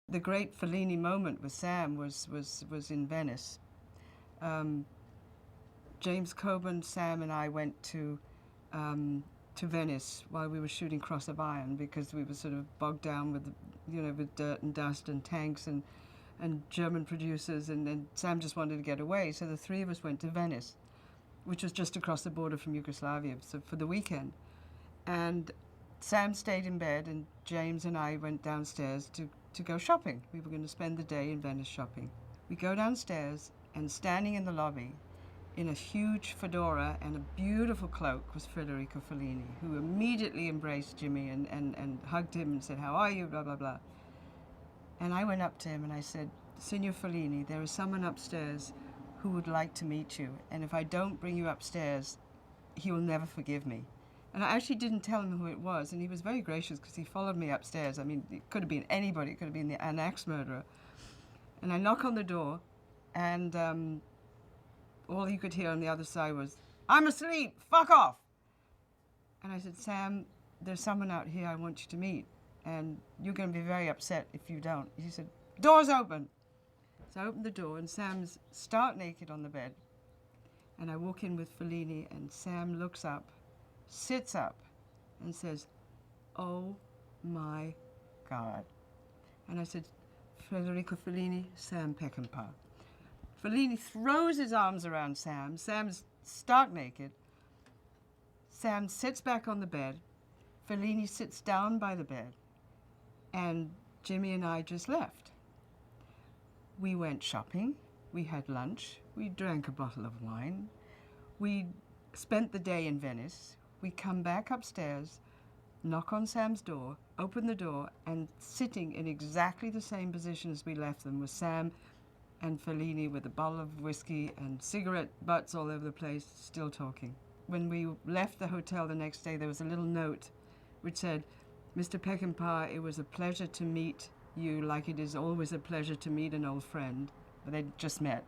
The great Fellini moment with Sam was in Venice. Um, James Coburn, Sam, and I went to Venice while we were shooting Cross of Iron because we were sort of bogged down with, with dirt and dust and tanks and German producers, and Sam just wanted to get away. So the three of us went to Venice, which was just across the border from Yugoslavia, so for the weekend. And Sam stayed in bed, and James and I went downstairs to go shopping. We were going to spend the day in Venice shopping. We go downstairs, and standing in the lobby, in a huge fedora and a beautiful cloak, was Federico Fellini, who immediately embraced Jimmy and hugged him and said, "How are you?" blah, blah, blah. And I went up to him and I said, "Signor Fellini, there is someone upstairs who would like to meet you, and if I don't bring you upstairs, he will never forgive me." And I actually didn't tell him who it was, and he was very gracious because he followed me upstairs. I mean, it could have been anybody. It could have been an axe murderer. And I knock on the door, and all you could hear on the other side was, "I'm asleep, fuck off." And I said, "Sam, there's someone out here I want you to meet, and you're going to be very upset if you don't." He said, "Door's open." So I opened the door, and Sam's stark naked on the bed. And I walk in with Fellini, and Sam looks up, sits up, and says, "Oh my God." And I said, "Federico Fellini, Sam Peckinpah." Fellini throws his arms around Sam. Sam's stark naked. Sam sits back on the bed. Fellini sits down by the bed. And Jimmy and I just left. We went shopping. We had lunch. We drank a bottle of wine. We spent the day in Venice. We come back upstairs, knock on Sam's door, open the door, and sitting in exactly the same position as we left them was Sam and Fellini with a bottle of whiskey and cigarette butts all over the place, still talking. When we left the hotel the next day, there was a little note which said, "Mr. Peckinpah, it was a pleasure to meet you like it is always a pleasure to meet an old friend." But they'd just met.